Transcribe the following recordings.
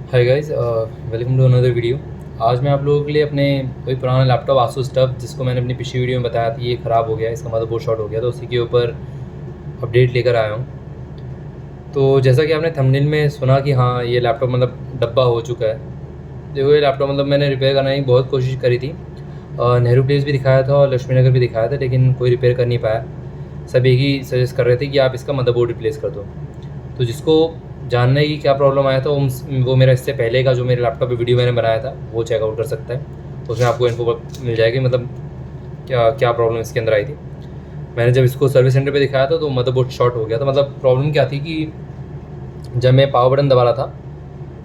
Hi guys, welcome to another video. आज मैं आप लोगों के लिए अपने कोई पुराना लैपटॉप आसूस टफ जिसको मैंने अपनी पिछली वीडियो में बताया था ये ख़राब हो गया, इसका मदरबोर्ड शॉर्ट हो गया, तो उसी के ऊपर अपडेट लेकर आया हूँ। तो जैसा कि आपने थंबनेल में सुना कि हाँ, ये लैपटॉप मतलब डब्बा हो चुका है। देखो, ये लैपटॉप मतलब मैंने रिपेयर करने की बहुत कोशिश करी थी। नेहरू प्लेस भी दिखाया था और लक्ष्मी नगर भी दिखाया था, लेकिन कोई रिपेयर कर नहीं पाया। सब एक ही सजेस्ट कर रहे थे कि आप इसका मदरबोर्ड रिप्लेस कर दो। तो जिसको जानने की क्या प्रॉब्लम आया था वो मेरा इससे पहले का जो मेरे लैपटॉप पे वीडियो मैंने बनाया था वो चेकआउट कर सकता है। तो उसमें आपको इन्फो मिल जाएगी, मतलब क्या क्या प्रॉब्लम इसके अंदर आई थी। मैंने जब इसको सर्विस सेंटर पे दिखाया था तो मदरबोर्ड शॉर्ट हो गया था। मतलब प्रॉब्लम क्या थी कि जब मैं पावर बटन दबा रहा था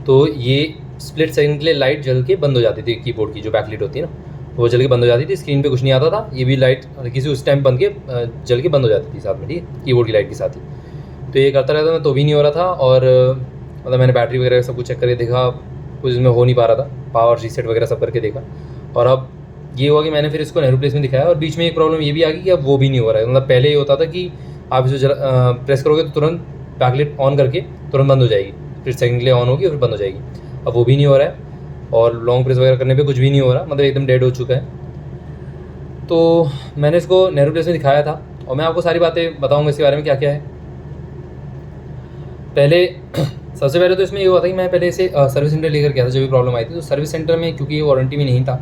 तो ये स्प्लिट सेकंड के लिए लाइट जल के बंद हो जाती थी। कीबोर्ड की जो बैकलाइट होती है ना, वो जल के बंद हो जाती थी। स्क्रीन पे कुछ नहीं आता था, ये भी लाइट किसी उस टाइम बंद के जल के बंद हो जाती थी साथ में, ठीक है, कीबोर्ड की लाइट के साथ ही। तो ये करता रहता मैं, तो भी नहीं हो रहा था। और मतलब मैंने बैटरी वगैरह सब कुछ चेक करके देखा, कुछ इसमें हो नहीं पा रहा था। पावर रीसेट वगैरह सब करके देखा, और अब ये हुआ कि मैंने फिर इसको नेहरू प्लेस में दिखाया। और बीच में एक प्रॉब्लम ये भी आ गई कि अब वो भी नहीं हो रहा है। मतलब पहले ये होता था कि आप इसे प्रेस करोगे तो तुरंत बैकलाइट ऑन करके तुरंत बंद हो जाएगी, फिर सेकंड के लिए ऑन होगी और फिर बंद हो जाएगी। अब वो भी नहीं हो रहा है, और लॉन्ग प्रेस वगैरह करने पे कुछ भी नहीं हो रहा, मतलब एकदम डेड हो चुका है। तो मैंने इसको नेहरू प्लेस में दिखाया था, और मैं आपको सारी बातें बताऊँगा इसके बारे में क्या क्या है। पहले सबसे पहले तो इसमें ये हुआ था कि मैं पहले इसे सर्विस सेंटर लेकर गया था जब भी प्रॉब्लम आई थी। तो सर्विस सेंटर में क्योंकि ये वारंटी में नहीं था,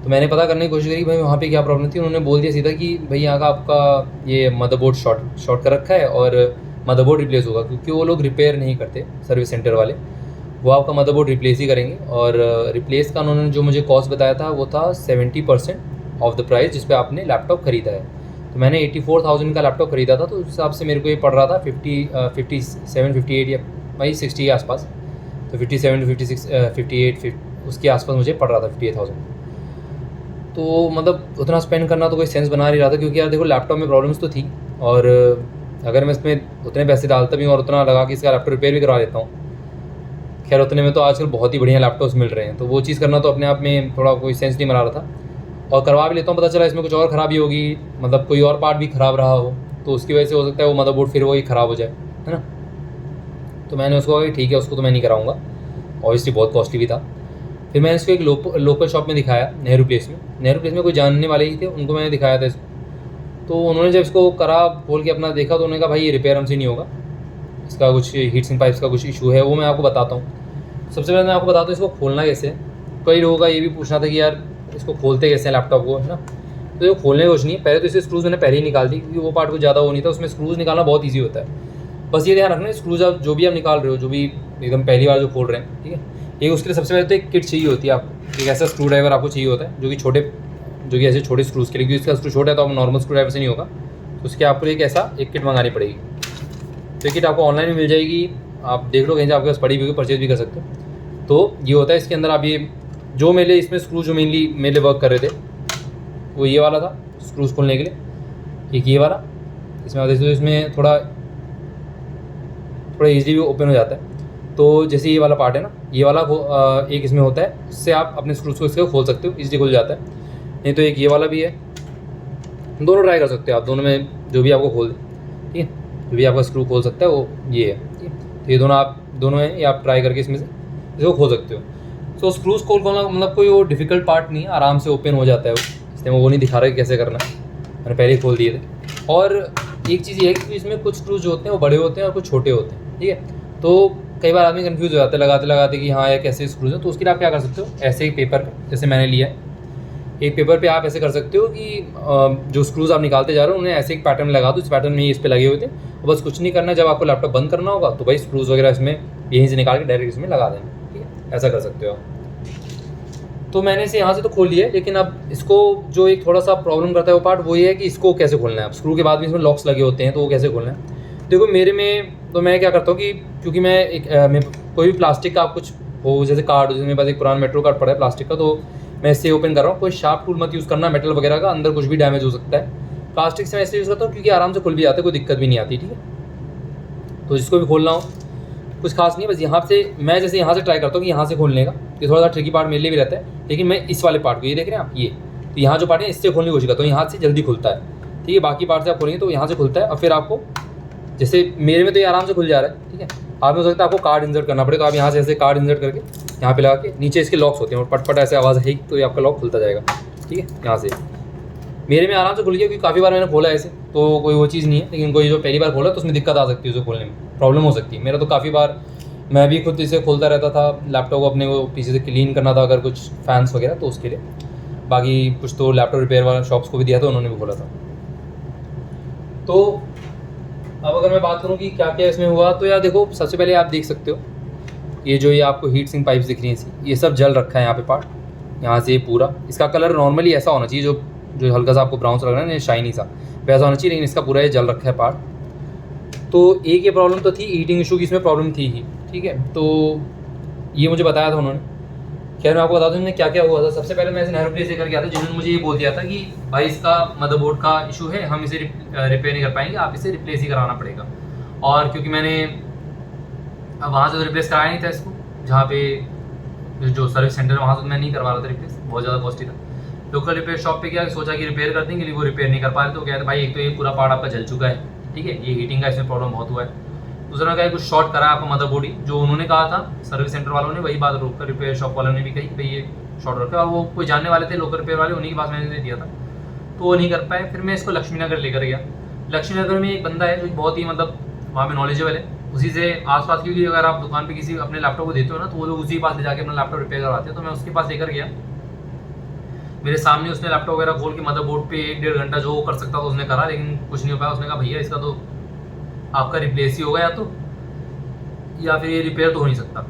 तो मैंने पता करने की कोशिश करी भाई वहाँ पे क्या प्रॉब्लम थी। उन्होंने बोल दिया सीधा कि भाई यहाँ का आपका ये मदरबोर्ड शॉर्ट कर रखा है और मदरबोर्ड रिप्लेस होगा, क्योंकि वो लोग रिपेयर नहीं करते सर्विस सेंटर वाले, वो आपका मदरबोर्ड रिप्लेस ही करेंगे। और रिप्लेस का उन्होंने जो मुझे कॉस्ट बताया था वो था 70% ऑफ द प्राइस जिस पे आपने लैपटॉप खरीदा है। तो मैंने 84,000 का लैपटॉप खरीदा था, तो उस हिसाब से मेरे को ये पड़ रहा था 57 58 या वही 60 के आसपास। तो 57 to 56 58 उसके आसपास मुझे पड़ रहा था 58,000। तो मतलब उतना स्पेंड करना तो कोई सेंस बना नहीं रहा था, क्योंकि यार देखो लैपटॉप में प्रॉब्लम्स तो थी, और अगर मैं इसमें उतने पैसे डालता भी हूँ और उतना लगा कि इसका लैपटॉप रिपेयर भी करवा लेता हूँ, खैर उतने में तो आजकल बहुत ही बढ़िया लैपटॉप्स मिल रहे हैं, तो वो चीज़ करना तो अपने आप में थोड़ा कोई सेंस नहीं बना रहा था। और करवा भी लेता हूँ, पता चला इसमें कुछ और ख़राबी होगी, मतलब कोई और पार्ट भी ख़राब रहा हो, तो उसकी वजह से हो सकता है वो मदरबोर्ड फिर वही ख़राब हो जाए, है ना। तो मैंने उसको कहा कि ठीक है, उसको तो मैं नहीं कराऊंगा, ऑब्वियसली बहुत कॉस्टली भी था। फिर मैंने इसको एक लोकल शॉप में दिखाया, नेहरू प्लेस में। नेहरू प्लेस में कोई जानने वाले ही थे, उनको मैंने दिखाया था इसको। तो उन्होंने जब इसको करा खोल के अपना देखा, तो उन्होंने कहा भाई ये रिपेयर हमसे नहीं होगा, इसका कुछ हीट सिंक पाइप्स का कुछ इशू है, वो मैं आपको बताता हूँ। सबसे पहले मैं आपको बताता हूँ इसको खोलना कैसे है। कई लोगों का ये भी पूछना था कि यार इसको खोलते कैसे हैं लैपटॉप को, है ना। तो ये खोलने का कुछ नहीं है, पहले तो इसे स्क्रूज मैंने पहले ही निकाल दी, क्योंकि वो पार्ट कुछ ज़्यादा वो नहीं था, उसमें स्क्रूज निकालना बहुत ईजी होता है। बस ये ध्यान रखना, स्क्रूज आप जो भी आप निकाल रहे हो, जो भी एकदम पहली बार जो खोल रहे हैं, ठीक है, ये उसके लिए सबसे पहले तो एक किट चाहिए होती है आपको। एक ऐसा स्क्रू ड्राइवर आपको चाहिए होता है जो कि ऐसे छोटे स्क्रूज के लिए, क्योंकि इसका स्क्रू छोटा है तो आप नॉर्मल स्क्रू ड्राइवर से नहीं होगा, तो उसके आपको एक किट मंगानी पड़ेगी। तो किट आपको ऑनलाइन भी मिल जाएगी, आप देख लो कहीं से आपके पास पड़ी हुई, परचेज भी कर सकते हो। तो ये होता है इसके अंदर, आप ये जो मेरे इसमें स्क्रू जो मेरे वर्क कर रहे थे वो ये वाला था स्क्रूज खोलने के लिए, एक ये वाला, इसमें आप देखते हो इसमें थोड़ा ईजिली भी ओपन हो जाता है। तो जैसे ये वाला पार्ट है ना, ये वाला एक इसमें होता है, इससे आप अपने स्क्रूज को इसके खोल सकते हो, ईजिली खुल जाता है। नहीं तो एक ये वाला भी है, दोनों ट्राई कर सकते हो आप, दोनों में जो भी आपको खोल दे, ठीक है, जो भी आपका स्क्रू खोल सकता है वो ये है, ठीक है। तो ये दोनों हैं, ये आप ट्राई करके इसमें से इसको खोल सकते हो। तो स्क्रूज खोलना मतलब कोई वो डिफ़िकल्ट पार्ट नहीं है, आराम से ओपन हो जाता है वो, इसलिए वो नहीं दिखा रहा है कैसे करना है, मैंने पहले ही खोल दिए थे। और एक चीज़ ये है कि इसमें कुछ स्क्रूज जो होते हैं वो बड़े होते हैं और कुछ छोटे होते हैं, ठीक है। तो कई बार आदमी कंफ्यूज हो जाता है लगाते लगाते कि हाँ ये कैसे स्क्रूज है। तो उसके लिए आप क्या कर सकते हो, ऐसे ही पेपर पे जैसे मैंने लिया है, एक पेपर पे आप ऐसे कर सकते हो कि जो स्क्रूज आप निकालते जा रहे हो उन्हें ऐसे एक पैटर्न लगा दो, इस पैटर्न में इस पे लगे हुए थे, और बस कुछ नहीं करना, जब आपको लैपटॉप बंद करना होगा तो भाई स्क्रूज वगैरह इसमें यहीं से निकाल के डायरेक्ट इसमें लगा देना, ठीक है, ऐसा कर सकते हो आप। तो मैंने इसे यहाँ से तो खोल लिया है, लेकिन अब इसको जो एक थोड़ा सा प्रॉब्लम करता है वो पार्ट वो ये है कि इसको कैसे खोलना है। अब स्क्रू के बाद भी इसमें लॉक्स लगे होते हैं, तो वो कैसे खोलना है। देखो मेरे में तो मैं क्या करता हूँ कि क्योंकि मैं कोई भी प्लास्टिक का आप कुछ हो, जैसे कार्ड, जैसे मेरे पास एक पुराना मेट्रो कार्ड पड़ा है प्लास्टिक का, तो मैं इससे ओपन कर रहा हूँ। कोई शार्प टूल मत यूज़ करना, मेटल वगैरह का, अंदर कुछ भी डैमेज हो सकता है। प्लास्टिक से मैं ऐसे यूज़ करता हूँ क्योंकि आराम से खुल भी जाता है, कोई दिक्कत भी नहीं आती, ठीक है। तो जिसको भी खोलना हो कुछ खास नहीं है, बस यहाँ से मैं जैसे यहाँ से ट्राई करता हूँ कि यहाँ से खोलने का, ये थोड़ा सा ट्रिकी पार्ट मेरे लिए भी रहता है, लेकिन मैं इस वाले पार्ट को, ये देख रहे हैं आप, ये तो यहाँ जो पार्ट है इससे खोलने की कोशिश करता हूँ, यहाँ से जल्दी खुलता है, ठीक है। बाकी पार्ट से आप खोलेंगे तो यहाँ से खुलता है, और फिर आपको जैसे मेरे में तो ये आराम से खुल जा रहा है, ठीक है। आप में हो सकता है आपको कार्ड इंसर्ट करना पड़े, तो आप यहाँ से ऐसे कार्ड इंसर्ट करके यहाँ पे लगा के नीचे इसके लॉक्स होते हैं और पटपट ऐसे आवाज़ है तो ये आपका लॉक खुलता जाएगा, ठीक है। यहाँ से मेरे में आराम से खुल गया, क्योंकि काफ़ी बार मैंने खोला ऐसे, तो कोई वो चीज़ नहीं है। लेकिन कोई जो पहली बार खोला तो उसमें दिक्कत आ सकती है, उसे खोलने में प्रॉब्लम हो सकती है। मेरा तो काफ़ी बार मैं भी खुद इसे खोलता रहता था, लैपटॉप को अपने वो पीछे से क्लीन करना था अगर कुछ फैंस वगैरह तो उसके लिए। बाकी कुछ तो लैपटॉप रिपेयर वाला शॉप्स को भी दिया था, उन्होंने भी खोला था। तो अब अगर मैं बात करूँ कि क्या क्या इसमें हुआ, तो यार देखो, सबसे पहले आप देख सकते हो ये जो ये आपको हीट सिंक पाइप्स दिख रही हैं, ये सब जल रखा है यहाँ पे पार्ट, यहाँ से पूरा। इसका कलर नॉर्मली ऐसा होना चाहिए, जो हल्का सा आपको ब्राउन सा लग रहा है ना, शाइनी सा, वैसा होना चाहिए, लेकिन इसका पूरा ये जल रखा है पार्ट। तो एक ये प्रॉब्लम तो थी, हीटिंग इशू की इसमें प्रॉब्लम थी ही, ठीक है। तो ये मुझे बताया था उन्होंने। खैर मैं आपको बता दूँ इनमें क्या क्या हुआ था। सबसे पहले मैं इसे नेहरू प्लेस लेकर गया था, जिन्होंने मुझे ये बोल दिया था कि भाई इसका मदरबोर्ड का इशू है, हम इसे रिपेयर नहीं कर पाएंगे, आप इसे रिप्लेस ही कराना पड़ेगा। और क्योंकि मैंने वहाँ से तो रिप्लेस कराया नहीं था इसको, जहाँ पे जो सर्विस सेंटर है वहाँ से मैं नहीं करवा रहा था रिप्लेस, बहुत ज़्यादा कॉस्टली था। लोकल रिपेयर शॉप पे क्या सोचा कि रिपेयर कर देंगे, लेकिन वो रिपेयर नहीं कर पा रहे। तो कहते भाई एक तो ये पूरा पार्ट आपका जल चुका है, ठीक है, ये हीटिंग का इसमें प्रॉब्लम बहुत हुआ है। दूसरा क्या है, कुछ शॉर्ट करा है आपका मदरबोर्ड ही, जो उन्होंने कहा था सर्विस सेंटर वालों ने, वही बात रोक कर रिपेयर शॉप वालों ने भी कही भाई ये शॉर्ट रखा। और वो कोई जानने वाले थे लोकल रिपेयर वाले, उन्हीं के पास मैंने दिया था, तो वो नहीं कर पाए। फिर मैं इसको लक्ष्मी नगर लेकर गया। लक्ष्मी नगर में एक बंदा है जो बहुत ही मतलब वहाँ पे नॉलेजेबल है, उसी से आसपास, क्योंकि अगर आप दुकान पे किसी अपने लैपटॉप को देते हो ना, तो वो लोग उसी के पास ले जाके अपना लैपटॉप रिपेयर करवाते हैं। तो मैं उसके पास लेकर गया, मेरे सामने उसने लैपटॉप वगैरह खोल के मदरबोर्ड पे 1-1.5 घंटा जो कर सकता था उसने करा, लेकिन कुछ नहीं हो पाया। उसने कहा भैया इसका तो आपका रिप्लेस ही होगा या फिर ये रिपेयर तो हो नहीं सकता।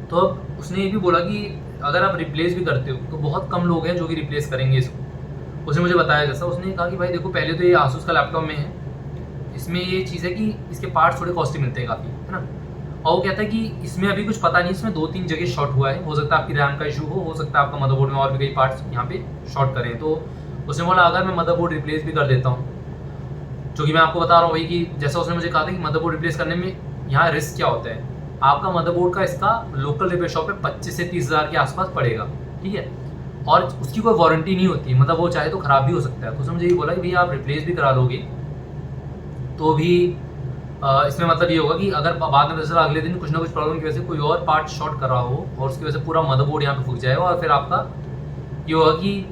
तो अब उसने ये भी बोला कि अगर आप रिप्लेस भी करते हो तो बहुत कम लोग हैं जो कि रिप्लेस करेंगे इसको। उसने मुझे बताया, जैसा उसने कहा कि भाई देखो, पहले तो ये आसूस का लैपटॉप में है, इसमें ये चीज़ है कि इसके पार्ट्स थोड़े कॉस्टली मिलते हैं काफ़ी, है ना। और वो कहता है कि इसमें अभी कुछ पता नहीं, इसमें 2-3 जगह शॉर्ट हुआ है, हो सकता है आपकी रैम का इशू हो सकता है आपका मदरबोर्ड में और भी कई पार्ट्स यहाँ पे शॉर्ट करें। तो उसने बोला अगर मैं मदरबोर्ड रिप्लेस भी कर देता हूँ, जो कि मैं आपको बता रहा हूँ वही कि जैसा उसने मुझे कहा था कि मदरबोर्ड रिप्लेस करने में यहाँ रिस्क क्या होता है, आपका मदरबोर्ड का इसका लोकल रिपेयर शॉप पे 25 से 30 हज़ार के आसपास पड़ेगा, ठीक है। और उसकी कोई वारंटी नहीं होती, मतलब वो चाहे तो ख़राब भी हो सकता है। तो उसने मुझे ये बोला कि भैया आप रिप्लेस भी करा दोगे तो भी इसमें मतलब ये होगा कि अगर बाद में दरअसल अगले दिन कुछ ना कुछ प्रॉब्लम की वजह से कोई और पार्ट शॉर्ट कर रहा हो और उसकी वजह से पूरा मदरबोर्ड यहाँ पे फूक जाएगा, और फिर आपका ये होगा कि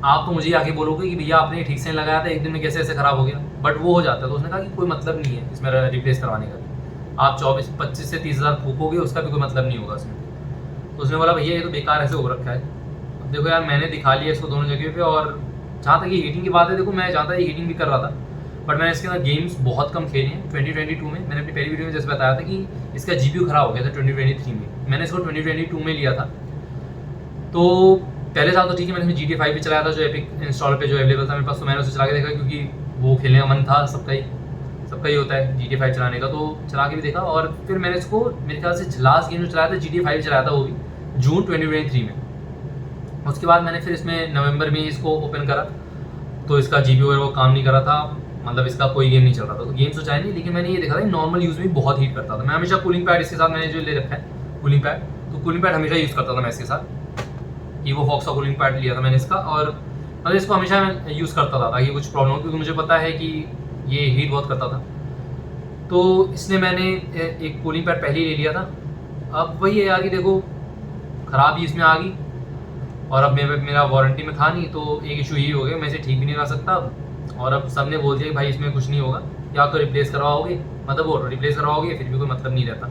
आप तो मुझे आके बोलोगे कि भैया आपने ठीक से नहीं लगाया था, एक दिन में कैसे ऐसे ख़राब हो गया, बट वो हो जाता है। तो उसने कहा कि कोई मतलब नहीं है इसमें रिप्लेस करवाने का, आप 25 से 30 हज़ार फूकोगे उसका भी कोई मतलब नहीं होगा उसमें। तो उसने बोला भैया ये तो बेकार ऐसे हो रखा है। अब देखो यार, मैंने दिखा लिया इसको दोनों जगह पे, और जहाँ तक ये हीटिंग की बात है, देखो मैं जहाँ तक ये हीटिंग भी कर रहा था, बट मैंने इसके अंदर गेम्स बहुत कम खेले हैं। 2022 में मैंने अपनी पहली वीडियो में जैसे बताया था कि इसका GPU ख़राब हो गया था 2023 में, मैंने इसको 2022 में लिया था। तो पहले साल तो ठीक है, मैंने इसमें GTA 5 भी चलाया था, जो एपिक इंस्टॉल पे जो अवेलेबल था मेरे पास, तो मैंने उसे चला के देखा, क्योंकि वो खेलने का मन था, सबका ही होता है GTA 5 चलाने का, तो चला के भी देखा। और फिर मैंने इसको मेरे ख्याल से लास्ट गेम जो चलाया था GTA 5 चलाया था, वो भी जून 2023 में। उसके बाद मैंने फिर इसमें नवंबर में इसको ओपन करा, तो इसका GPU वो काम नहीं कर रहा था, मतलब इसका कोई गेम नहीं चल रहा था। तो गेम्स तो चाहे नहीं, लेकिन मैंने ये देखा था नॉर्मल यूज़ में बहुत हीट करता था। मैं हमेशा कूलिंग पैड इसके साथ मैंने जो ले रखा है कूलिंग पैड, तो कूलिंग पैड हमेशा यूज़ करता था मैं इसके साथ। ईवो फॉक्स का कूलिंग पैड लिया था मैंने इसका, और मतलब इसको हमेशा मैं यूज़ करता था ताकि कुछ प्रॉब्लम हो, क्योंकि मुझे पता है कि ये हीट बहुत करता था। तो इसलिए मैंने एक कूलिंग पैड पहले ही ले लिया था। अब वही है यार कि देखो, ख़राबी इसमें आ गई, और अब मेरा वारंटी में था नहीं, तो एक इशू यही हो गया, मैं इसे ठीक भी नहीं ला सकता। और अब सब ने बोल दिया कि भाई इसमें कुछ नहीं होगा, या तो रिप्लेस करवाओगे मदरबोर्ड रिप्लेस करवाओगे, फिर भी कोई मतलब नहीं रहता,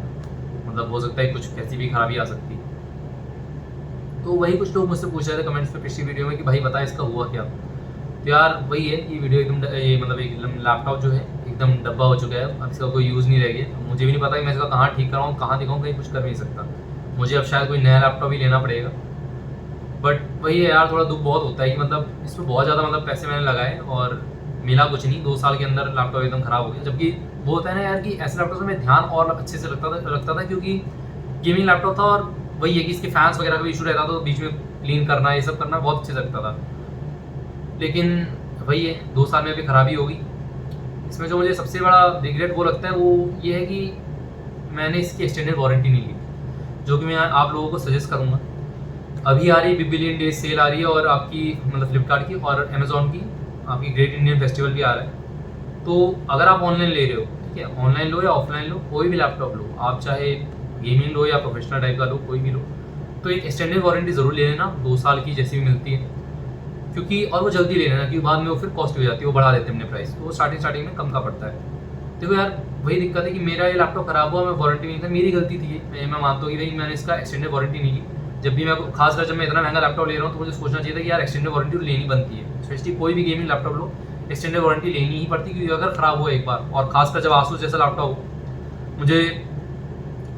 मतलब हो सकता है कुछ कैसी भी खराबी आ सकती। तो वही कुछ लोग मुझसे पूछ रहे थे कमेंट्स पे पिछली वीडियो में कि भाई बता इसका हुआ क्या। तो यार वही है कि वीडियो एकदम ये मतलब एक लैपटॉप जो है एकदम डब्बा हो चुका है, अब इसका कोई यूज़ नहीं रह गया। मुझे भी नहीं पता कि मैं इसका कहाँ ठीक कराऊँ, कहाँ दिखाऊँ, कहीं कुछ कर नहीं सकता। मुझे अब शायद कोई नया लैपटॉप ही लेना पड़ेगा। बट वही है यार, थोड़ा दुख बहुत होता है कि मतलब इसमें बहुत ज़्यादा मतलब पैसे मैंने लगाए और मिला कुछ नहीं, 2 साल के अंदर लैपटॉप एकदम ख़राब हो गया। जबकि वो होता है ना यार कि ऐसे लैपटॉप से मैं ध्यान और अच्छे से रखता था क्योंकि गेमिंग लैपटॉप था, और वही है कि इसके फैंस वगैरह का भी इशू रहता था, तो बीच में क्लीन करना ये सब करना बहुत अच्छे से लगता था। लेकिन वही है, 2 साल में अभी ख़राबी हो गई। इसमें जो मुझे सबसे बड़ा रिग्रेट वो लगता है वो ये है कि मैंने इसकी एक्सटेंडेड वारंटी नहीं ली, जो कि मैं आप लोगों को सजेस्ट करूँगा। अभी आ रही है बिग बिलियन डेज सेल आ रही है, और आपकी मतलब फ्लिपकार्ट की और अमेज़ॉन की आपकी ग्रेट इंडियन फेस्टिवल भी आ रहा है। तो अगर आप ऑनलाइन ले रहे हो, ठीक है, ऑनलाइन लो या ऑफलाइन लो, कोई भी लैपटॉप लो, आप चाहे गेमिंग लो या प्रोफेशनल टाइप का लो, कोई भी लो, तो एक एक्सटेंडेड वारंटी ज़रूर ले लेना 2 साल की जैसी भी मिलती है, क्योंकि और वो जल्दी ले लेना, क्योंकि बाद में वो फिर कॉस्ट हो जाती है, वो बढ़ा देते हैं अपने प्राइस, तो वो स्टार्टिंग में कम का पड़ता है। देखो यार, वही दिक्कत है कि मेरा ये लैपटॉप खराब हुआ, मैं वारंटी नहीं था, मेरी गलती थी ये, मैं मानता हूँ कि भाई मैंने इसका एक्सटेंडेड वारंटी नहीं ली। जब भी मैं, खासकर जब मैं इतना महंगा लैपटॉप ले रहा हूँ, तो मुझे सोचना चाहिए था कि यार एक्सटेंडेड वारंटी तो लेनी बनती है, स्पेशली कोई भी गेमिंग लैपटॉप लो, एक्सटेंडेड वारंटी लेनी ही पड़ती, क्योंकि अगर ख़राब हो एक बार, और खासकर जब आसूस जैसा लैपटॉप हो। मुझे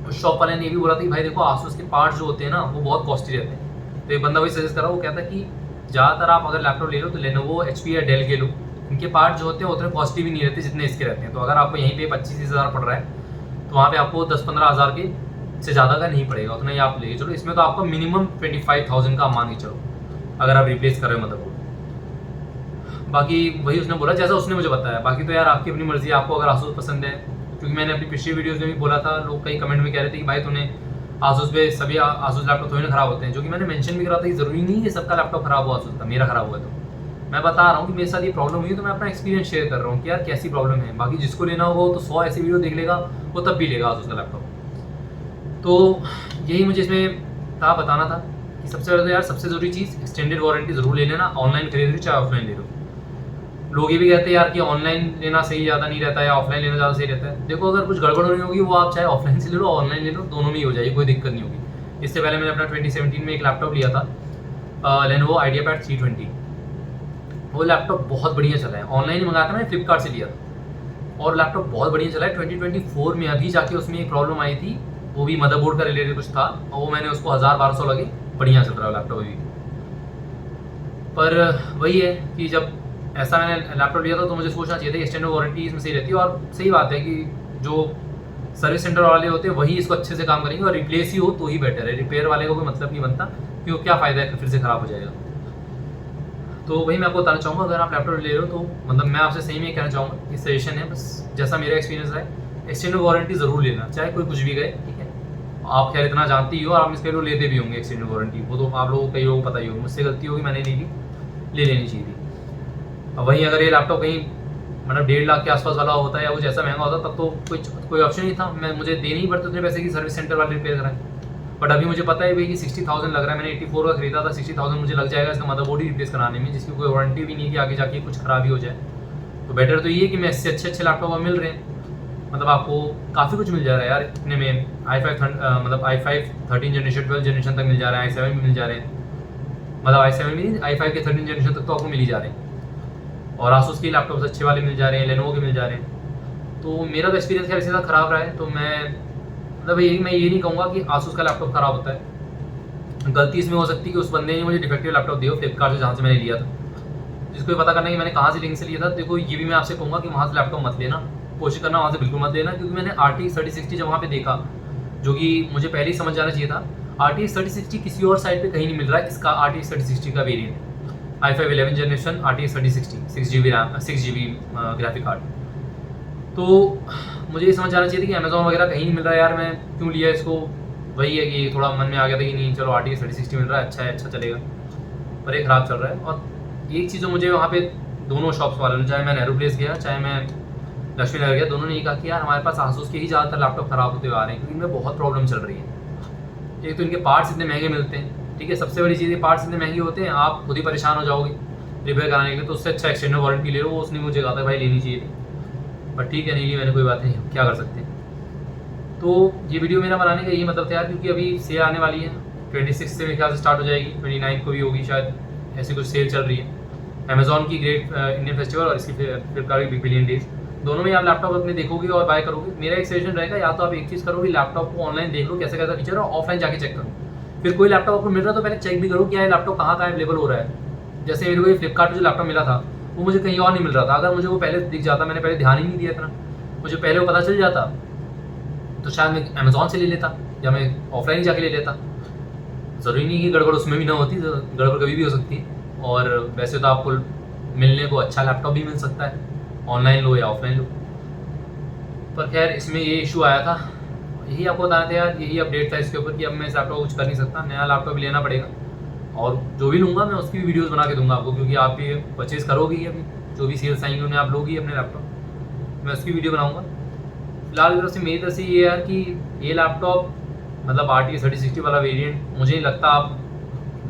उस शॉप वाले ने ये भी बोला था कि भाई देखो, आसूस के पार्ट्स जो होते हैं ना, वो बहुत कॉस्टली रहते हैं। तो एक बंदा वही सजेस्ट करा, वो कहता है कि ज़्यादातर आप अगर लैपटॉप ले लो तो लेनोवो, HP या डेल के लो, इनके पार्ट जो होते हैं उतने कॉस्टली भी नहीं रहते जितने इसके रहते हैं। तो अगर आपको यहीं पे 25-30 हज़ार पड़ रहा है, तो वहाँ पे आपको 10-15 हज़ार के से ज़्यादा का नहीं पड़ेगा, उतना ही आप ले चलो। इसमें तो आपको मिनिमम 25,000 का मान के चलो, अगर आप रिप्लेस कर रहे हो मदरबोर्ड। बाकी वही उसने बोला जैसा उसने मुझे बताया, बाकी तो यार आपकी अपनी मर्जी है, आपको अगर आसूस पसंद है, क्योंकि मैंने अपनी पिछली वीडियोज़ में भी बोला था, लोग कई कमेंट में कह रहे थे कि भाई तूने आसूस पे, सभी आसूस लैपटॉप थोड़ी ना ख़राब होते हैं, जो कि मैंने मेंशन भी करा था कि ज़रूरी नहीं है सबका लैपटॉप ख़राब हुआ आसूस का, मेरा ख़राब हुआ। तो मैं बता रहा हूँ कि मेरे साथ ये प्रॉब्लम हुई है, तो मैं अपना एक्सपीरियंस शेयर कर रहा हूँ कि यार कैसी प्रॉब्लम है। बाकी जिसको लेना होगा वो तो 100 ऐसी वीडियो देख लेगा, वो तब भी लेगा आसूस का लैपटॉप। तो यही मुझे इसमें था बताना था कि सबसे ज़्यादा यार, सबसे ज़रूरी चीज़ एक्सटेंडेड वारंटी ज़रूर ले लेना, ऑनलाइन खरीद लो चाहे ऑफलाइन ले लो। लोग ये भी कहते हैं यार कि ऑनलाइन लेना सही ज़्यादा नहीं रहता है या ऑफलाइन लेना ज़्यादा सही रहता है। देखो, अगर कुछ गड़बड़ होनी होगी, वो आप चाहे ऑफलाइन से ले लो ऑनलाइन ले लो, दोनों में ही हो जाएगी, कोई दिक्कत नहीं होगी। इससे पहले मैंने अपना 2017 में एक लैपटॉप लिया था, लेनोवो आइडियापैड 320। वो लैपटॉप बहुत बढ़िया चला है, ऑनलाइन ही मंगाया था, मैंने फ्लिपकार्ट से लिया था, और लैपटॉप बहुत बढ़िया चला है। 2024 में अभी जाके उसमें एक प्रॉब्लम आई थी, वो भी मदरबोर्ड का रिलेटेड कुछ था, और वो मैंने उसको 1000-1200 लगे, बढ़िया चल रहा है लैपटॉप अभी। पर वही है कि जब ऐसा मैंने लैपटॉप लिया था, तो मुझे सोचना चाहिए था कि स्टैंडर्ड वारंटी इसमें सही रहती है, और सही बात है कि जो सर्विस सेंटर वाले होते हैं वही इसको अच्छे से काम करेंगे, और रिप्लेस ही हो तो ही बेटर है, रिपेयर वाले को कोई मतलब नहीं बनता, क्योंकि क्या फ़ायदा है फिर से ख़राब हो जाएगा। तो वही मैं आपको बताना चाहूँगा, अगर आप लैपटॉप ले रहे हो तो मतलब मैं आपसे सही में कहना चाहूँगा कि सजेशन है, बस जैसा मेरा एक्सपीरियंस है, एक्सटेंडेड वारंटी ज़रूर लेना, चाहे कोई कुछ भी गए, ठीक है। आप खैर इतना जानती ही हो, आप इसके लोग लेते भी होंगे एक्सटेंडेड वारंटी, वो तो आप लोगों को, कई लोगों को पता ही होगा, मुझसे गलती होगी, मैंने नहीं ली, ले लेनी चाहिए थी। अब वहीं अगर ये लैपटॉप कहीं मतलब 1.5 लाख के आसपास वाला होता है या कुछ ऐसा महंगा होता, तब तो कोई ऑप्शन नहीं था, मुझे देने ही पड़ते उतने पैसे की सर्विस सेंटर वाले रिपेयर कराएं। बट अभी मुझे पता है भाई कि 60,000 लग रहा है, मैंने 84 का खरीदा था, 60,000 मुझे लग जाएगा इसका मदरबोर्ड ही रिप्लेस कराने में, जिसकी कोई वारंटी भी नहीं है कि आगे जाके कुछ खराबी हो जाए। तो बेटर तो ये है कि मैं इससे अच्छे लैपटॉप अब मिल रहे हैं, मतलब आपको काफ़ी कुछ मिल जा रहा है यार इतने में। i5 13 जनरेशन 12 जनरेशन तक मिल जा रहा है, i7 भी मिल जा रहे हैं, मतलब i7 भी नहीं, i5 के 13 जनरेशन तक तो आपको मिल ही जा रहे हैं, और आसूस के लैपटॉप्स अच्छे वाले मिल जा रहे हैं, लेनोवो के मिल जा रहे हैं। तो मेरा तो एक्सपीरियंस खैर इसके साथ ख़राब रहा है, तो मैं ये नहीं कहूँगा कि आसूस का लैपटॉप ख़राब होता है। गलती इसमें हो सकती है कि उस बंदे ने मुझे डिफेक्टिव लैपटॉप दिया फ्लिपकार्ट से, जहाँ से मैंने लिया था। जिसको ये पता करना है कि मैंने कहाँ से लिंक से लिया था, देखो ये भी मैं आपसे कहूँगा कि वहाँ से लैपटॉप मत लेना, कोशिश करना वहाँ से बिल्कुल मत लेना, क्योंकि मैंने RTX 3060 जब वहाँ पे देखा, जो कि मुझे पहले ही समझ जाना चाहिए था, RTX 3060 किसी और साइट पे कहीं नहीं मिल रहा है, इसका RTX 3060 का variant i5 11 generation RTX 3060 6GB RAM 6GB graphic card. तो मुझे ये समझ आना चाहिए था कि अमेज़ॉन वगैरह कहीं नहीं मिल रहा है, यार मैं क्यों लिया इसको। वही है कि थोड़ा मन में आ गया था कि नहीं चलो RTX 3060 मिल रहा है, अच्छा चलेगा, पर ये ख़राब चल रहा है। और एक चीज़ जो मुझे वहाँ पे दोनों शॉप्स वालों ने, चाहे मैं नेहरू प्लेस गया चाहे मैं लक्ष्मी नगर गया, दोनों ने ये कहा कि यार हमारे पास आसूस के ही ज़्यादातर लैपटॉप ख़राब होते हुए आ रहे हैं, क्योंकि इनमें बहुत प्रॉब्लम चल रही है। एक तो इनके पार्ट्स इतने महंगे मिलते हैं, ठीक है, सबसे बड़ी चीज़ ये पार्ट्स इतने महंगे होते हैं, आप खुद ही परेशान हो जाओगे रिपेयर कराने के लिए। तो उससे अच्छा एक्सटेंडेड वारंटी ले लो, वो उसने मुझे कहा था भाई लेनी चाहिए थी, बट ठीक है नहीं ली मैंने, कोई बात नहीं, क्या कर सकते हैं। तो ये वीडियो मेरा बनाने का यही मतलब था यार, क्योंकि अभी सेल आने वाली है 26 से मेरे ख्याल से स्टार्ट हो जाएगी, 29 को भी होगी शायद, ऐसी कुछ सेल चल रही है। अमेज़ॉन की ग्रेट इंडियन फेस्टिवल और इसकी फ्लिपकार्ट की बिग बिलियन डेज, दोनों में आप लैपटॉप अपने देखोगे और बाय करोगे। मेरा एक सजेशन रहेगा, या तो आप एक चीज़ करो कि लैपटॉप को ऑनलाइन देख लो कैसा कैसा फीचर है, और ऑफलाइन जाके चेक करो। फिर कोई लैपटॉप आपको मिल रहा है तो पहले चेक भी करो कि ये लैपटॉप कहाँ अवेलेबल हो रहा है। जैसे मेरे को ये फ्लिपकार्ट पर जो लैपटॉप मिला था, वो मुझे कहीं और नहीं मिल रहा था। अगर मुझे वो पहले दिख जाता, मैंने पहले ध्यान ही नहीं दिया इतना, मुझे पहले वो पता चल जाता, तो शायद मैं अमेज़ॉन से ले लेता या मैं ऑफलाइन ही जाके ले लेता। ज़रूरी नहीं कि गड़बड़ उसमें भी ना होती, तो गड़बड़ कभी भी हो सकती है। और वैसे तो आपको मिलने को अच्छा लैपटॉप भी मिल सकता है, ऑनलाइन लो या ऑफलाइन लो। पर खैर इसमें ये इशू आया था, यही आपको बताना था यार, यही अपडेट था इसके ऊपर कि अब मैं इस लैपटॉप कुछ कर नहीं सकता, नया लैपटॉप लेना पड़ेगा। और जो भी लूँगा मैं उसकी भी वीडियोज़ बना के दूँगा आपको, क्योंकि आप भी परचेज़ करोगे ही, अभी जो भी सेल्स आएंगे उन्हें आप लोगे ही अपने लैपटॉप। मैं उसकी वीडियो बनाऊँगा। फिलहाल की तरफ से मेरी तरफ से ये है कि ये लैपटॉप मतलब RTX 3060 वाला वेरिएंट मुझे नहीं लगता आप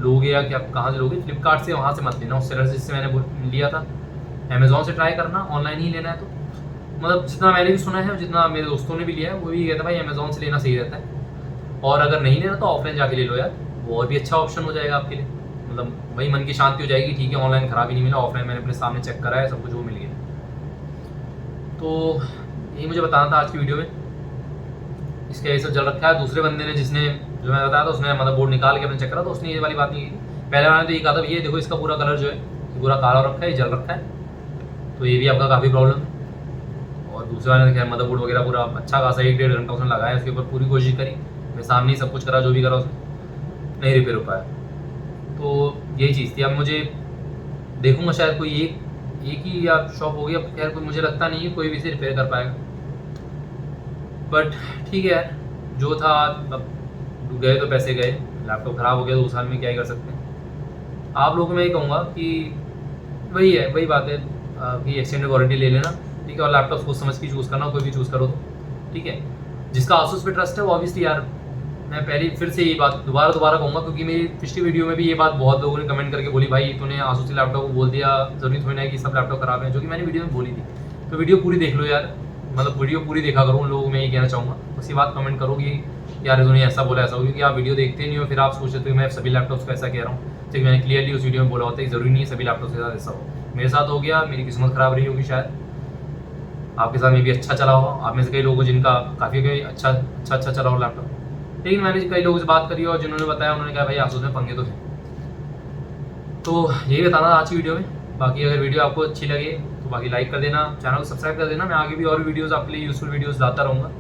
लोगे या कि आप कहाँ से लोगे, फ्लिपकार्ट से वहाँ से मत लेना, उस सेलर से जिससे मैंने लिया था। अमेज़ॉन से ट्राई करना, ऑनलाइन ही लेना है तो मतलब जितना मैंने भी सुना है और जितना मेरे दोस्तों ने भी लिया है वो भी कहता है भाई अमेज़ॉन से लेना सही रहता है, और अगर नहीं लेना तो ऑफलाइन जाके ले लो यार, वो और भी अच्छा ऑप्शन हो जाएगा आपके लिए। मतलब वही मन की शांति हो जाएगी, ठीक है ऑनलाइन ख़राब ही नहीं मिला, ऑफलाइन मैंने अपने सामने चेक करा है, सब कुछ वो मिल गया। तो यही मुझे बताना था आज की वीडियो में, इसका ये सब जल रखा है। दूसरे बंदे ने जिसने जो मैं बताया था उसने मदरबोर्ड निकाल के अपने चेक करा, तो उसने ये वाली बात नहीं की थी। पहले वाले ने तो ये कहा था ये देखो इसका पूरा कलर जो है पूरा काला रखा है, ये जल रखा है, तो ये भी आपका काफ़ी प्रॉब्लम है। और दूसरे वाले ने क्या मदरबोर्ड वगैरह पूरा अच्छा खासा 1-1.5 घंटा उसने लगाया, उसके ऊपर पूरी कोशिश करी, मैं सामने ही सब कुछ करा जो भी करा उसने, नहीं रिपेयर हो पाया। तो यही चीज़ थी। अब मुझे देखूंगा शायद कोई एक ही या शॉप होगी, अब खैर कोई मुझे लगता नहीं है कोई भी इसे रिपेयर कर पाएगा, बट ठीक है यार जो था, अब गए तो पैसे गए, लैपटॉप ख़राब हो गया 2 साल में क्या ही कर सकते हैं। आप लोगों को मैं ये कहूँगा कि वही बात है कि एक्सटेंडेड वारंटी ले लेना, ठीक है, और लैपटॉप सोच समझ के चूज़ करना, कोई भी चूज़ करो तो ठीक है। जिसका आसूस पे ट्रस्ट है वो ऑब्वियसली यार, मैं पहले फिर से ये बात दोबारा कहूँगा, क्योंकि मेरी पिछली वीडियो में भी ये बात बहुत लोगों ने कमेंट करके बोली भाई तूने आसूस लैपटॉप को बोल दिया, ज़रूरी थोड़ी ना है कि सब लैपटॉप ख़राब है, जो कि मैंने वीडियो में बोली थी। तो वीडियो पूरी देख लो यार, मतलब वीडियो पूरी देखा करो, उन लोगों को मैं ये कहना चाहूँगा। उसके बाद कमेंट करो कि यार तूने ऐसा बोला ऐसा हो, क्योंकि आप वीडियो देखते नहीं हो, फिर आप सोचते हो मैं सभी लैपटॉप्स को ऐसा कह रहा हूँ, क्योंकि मैंने क्लियरली उस वीडियो में बोला होता है कि ज़रूरी नहीं है सभी लैपटॉप्स के साथ ऐसा हो। मेरे साथ हो गया, मेरी किस्मत ख़राब रही होगी शायद, आपके साथ में भी अच्छा चला हो, आप में से कई लोगों जिनका काफ़ी अच्छा चला हो लैपटॉप, लेकिन मैंने कई लोगों से बात करी और जिन्होंने बताया उन्होंने कहा भाई आसूस में पंगे तो हैं। तो यही बताना आज की वीडियो में। बाकी अगर वीडियो आपको अच्छी लगे तो बाकी लाइक कर देना, चैनल को सब्सक्राइब कर देना, मैं आगे भी और भी वीडियोस आपके लिए यूजफुल वीडियोस लाता रहूँगा।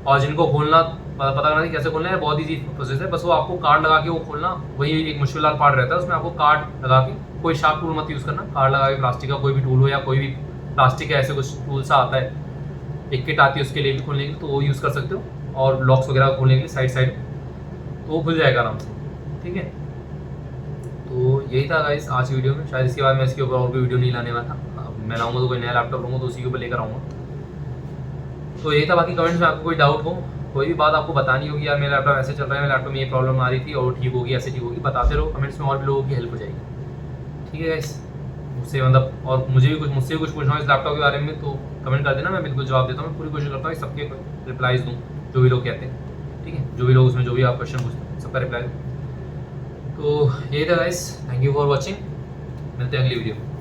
और जिनको खोलना पता करना है कैसे खोलना है, बहुत ईजी प्रोसेस है, बस वो आपको कार्ड लगा के वो खोलना, वही एक मुश्किल वाला पार्ट रहता है, उसमें आपको कार्ड लगा के, कोई शार्प टूल मत यूज़ करना, कार्ड लगा के प्लास्टिक का कोई भी टूल हो या कोई भी प्लास्टिक का ऐसे कुछ टूल सा आता है, एक किट आती है उसके लिए भी खोलने के लिए, तो वो यूज़ कर सकते हो, और लॉक्स वगैरह खोलने के लिए साइड तो वो खुल जाएगा आराम से, ठीक है। तो यही था गाइस आज की वीडियो में, शायद इसके बाद मैं इसके ऊपर और कोई वीडियो नहीं लाने वाला था। अब मैं लाऊंगा तो कोई नया लैपटॉप लूँगा तो उसी के ऊपर लेकर आऊँगा। तो यही था, बाकी कमेंट्स में आपको कोई डाउट हो, कोई भी बात आपको बतानी होगी यार मेरा लैपटॉप ऐसे चल रहा है, मेरे लैपटॉप में ये प्रॉब्लम आ रही थी और ठीक होगी, ऐसे ठीक होगी, बताते रहो कमेंट्स में, और भी लोगों की हेल्प हो जाएगी, ठीक है गाइस। मुझसे मतलब और मुझसे भी कुछ पूछना हो इस लैपटॉप के बारे में तो कमेंट कर देना, मैं बिल्कुल जवाब देता हूँ, मैं पूरी कोशिश करता हूँ सबके रिप्लाईज दूँ जो भी लोग कहते हैं, ठीक है, जो भी लोग उसमें जो भी आप क्वेश्चन पूछते हैं सबका रिप्लाई। तो यही था guys, thank you for watching, मिलते हैं अगली वीडियो में।